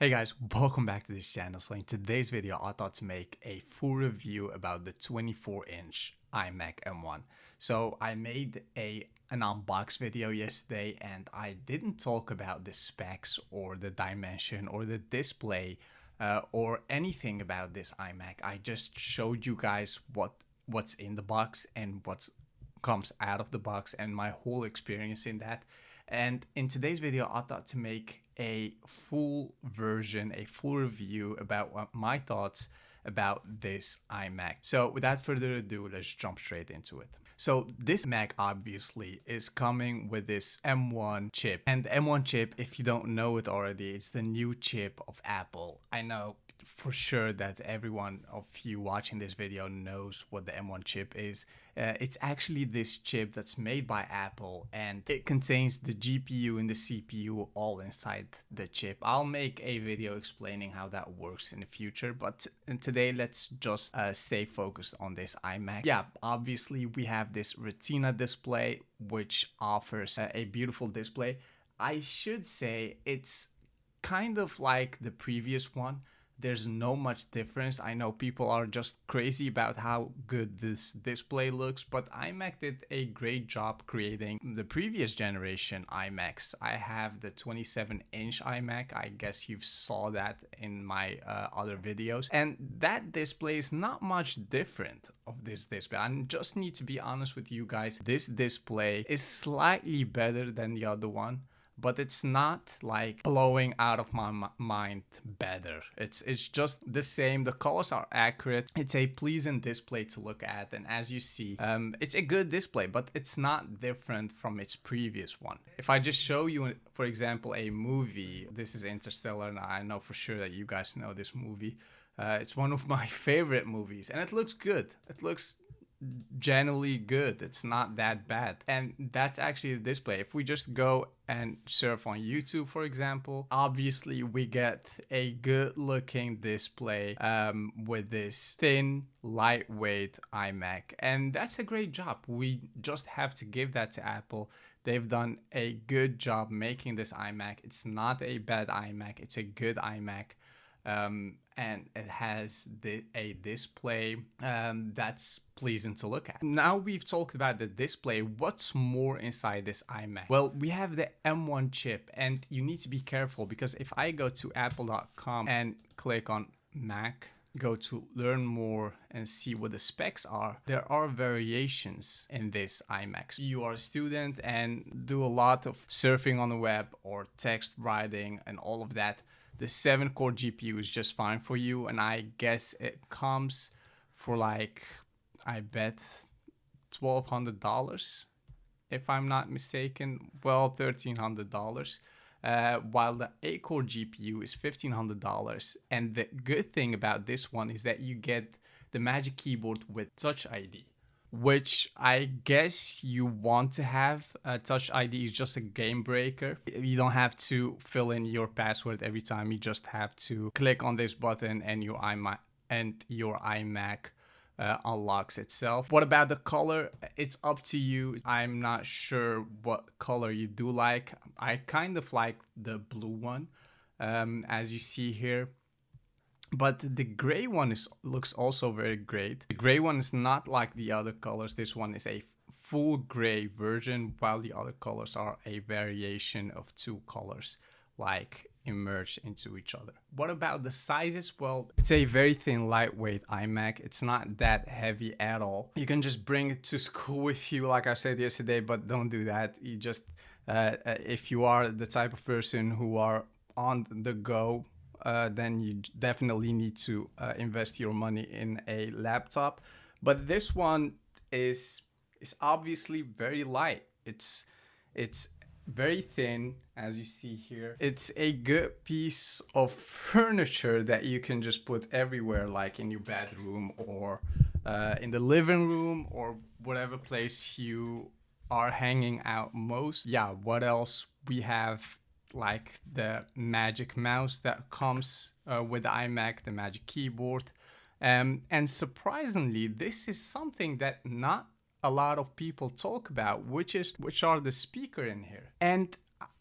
Hey guys, welcome back to this channel. So in today's video, I thought to make a full review about the 24-inch iMac M1. So I made an unbox video yesterday and I didn't talk about the specs or the dimension or the display or anything about this iMac. I just showed you guys what's in the box and what comes out of the box and my whole experience in that. And in today's video, I thought to make a full version, a full review about what my thoughts about this iMac. So without further ado, let's jump straight into it. So this Mac obviously is coming with this M1 chip. And the M1 chip, if you don't know it already, it's the new chip of Apple. I know for sure that everyone of you watching this video knows what the M1 chip is. It's actually this chip that's made by Apple and it contains the GPU and the CPU all inside the chip. I'll make a video explaining how that works in the future, but today let's just stay focused on this iMac. Yeah, obviously we have this Retina display which offers a beautiful display. I should say it's kind of like the previous one. There's no much difference. I know people are just crazy about how good this display looks, but iMac did a great job creating the previous generation iMacs. I have the 27-inch iMac. I guess you saw that in my other videos. And that display is not much different of this display. I just need to be honest with you guys. This display is slightly better than the other one, but it's not like blowing out of my mind better. It's just the same. The colors are accurate. It's a pleasing display to look at, and as you see, it's a good display, but it's not different from its previous one. If I just show you, for example, a movie, this is Interstellar, and I know for sure that you guys know this movie. It's one of my favorite movies, and it looks good. It looks generally good. It's not that bad, and that's actually the display. If we just go and surf on YouTube, for example, obviously we get a good looking display with this thin, lightweight iMac, and that's a great job. We just have to give that to Apple. They've done a good job making this iMac. It's not a bad iMac, it's a good iMac. And it has a display that's pleasing to look at. Now we've talked about the display, what's more inside this iMac? Well, we have the M1 chip, and you need to be careful because if I go to apple.com and click on Mac, go to learn more and see what the specs are, there are variations in this iMac. You are a student and do a lot of surfing on the web or text writing and all of that. The 7-core GPU is just fine for you, and I guess it comes for like, I bet $1,200 if I'm not mistaken. Well, $1,300. While the 8-core GPU is $1,500. And the good thing about this one is that you get the Magic Keyboard with Touch ID, which I guess you want to have. Touch ID is just a game breaker. You don't have to fill in your password every time. You just have to click on this button and your iMac unlocks itself. What about the color? It's up to you. I'm not sure what color you do like. I kind of like the blue one, as you see here. But the gray one looks also very great. The gray one is not like the other colors. This one is a full gray version, while the other colors are a variation of two colors like emerge into each other. What about the sizes? Well, it's a very thin, lightweight iMac. It's not that heavy at all. You can just bring it to school with you, like I said yesterday, but don't do that. You just, if you are the type of person who are on the go, then you definitely need to invest your money in a laptop. But this one is obviously very light. It's very thin, as you see here. It's a good piece of furniture that you can just put everywhere, like in your bedroom or in the living room or whatever place you are hanging out most. Yeah, what else? We have like the Magic Mouse that comes with the iMac, the Magic Keyboard. And surprisingly, this is something that not a lot of people talk about, which are the speaker in here. And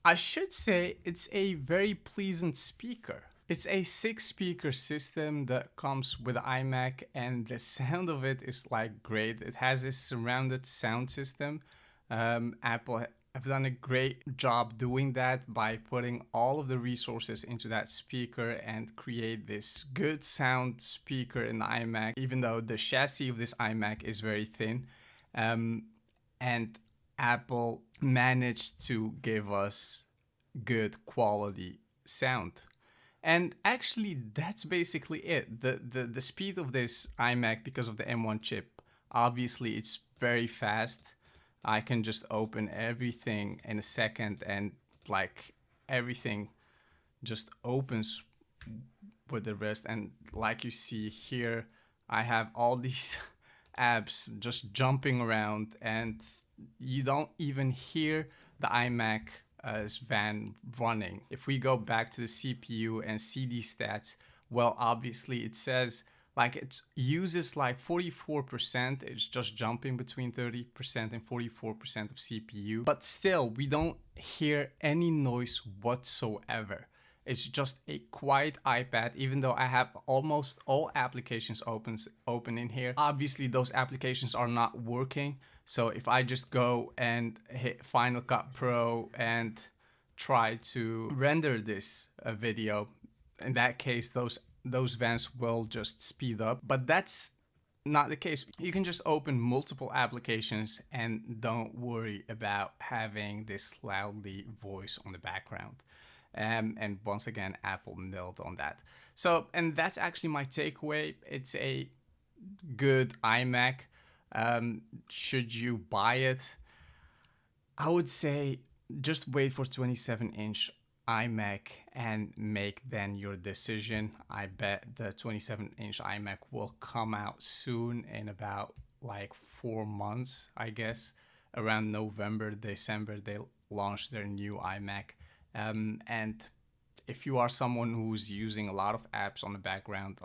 I should say it's a very pleasant speaker. It's a 6-speaker system that comes with the iMac, and the sound of it is like great. It has this surrounded sound system. Apple have done a great job doing that by putting all of the resources into that speaker and create this good sound speaker in the iMac, even though the chassis of this iMac is very thin. And Apple managed to give us good quality sound. And actually, that's basically it. The speed of this iMac, because of the M1 chip, obviously it's very fast. I can just open everything in a second, and like everything just opens with the rest. And like you see here, I have all these apps just jumping around, and you don't even hear the iMac van running. If we go back to the CPU and CD stats, well, obviously it says like it uses like 44%. It's just jumping between 30% and 44% of CPU. But still, we don't hear any noise whatsoever. It's just a quiet iPad, even though I have almost all applications open in here. Obviously, those applications are not working. So if I just go and hit Final Cut Pro and try to render this video, in that case, those vans will just speed up. But that's not the case. You can just open multiple applications and don't worry about having this loudly voice on the background. And once again, Apple nailed on that. So, and that's actually my takeaway. It's a good iMac. Should you buy it? I would say just wait for 27-inch iMac and make then your decision. I bet the 27-inch iMac will come out soon, in about like 4 months, I guess. Around November, December, they'll launch their new iMac. And if you are someone who's using a lot of apps on the background,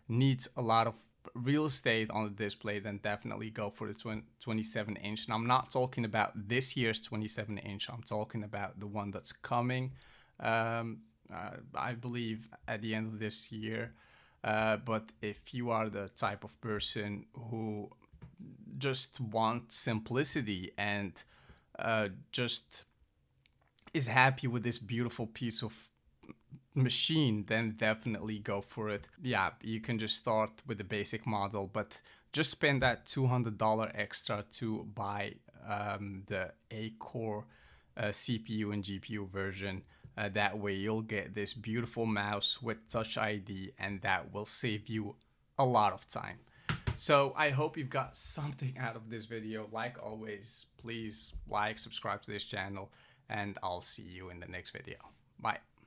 needs a lot of real estate on the display, then definitely go for the 27-inch. And I'm not talking about this year's 27-inch. I'm talking about the one that's coming, I believe, at the end of this year. But if you are the type of person who just wants simplicity and just is happy with this beautiful piece of machine, then definitely go for it. Yeah, you can just start with the basic model, but just spend that $200 extra to buy the 8-core CPU and GPU version. That way you'll get this beautiful mouse with Touch ID, and that will save you a lot of time. So I hope you've got something out of this video. Like always, please like, subscribe to this channel, and I'll see you in the next video. Bye.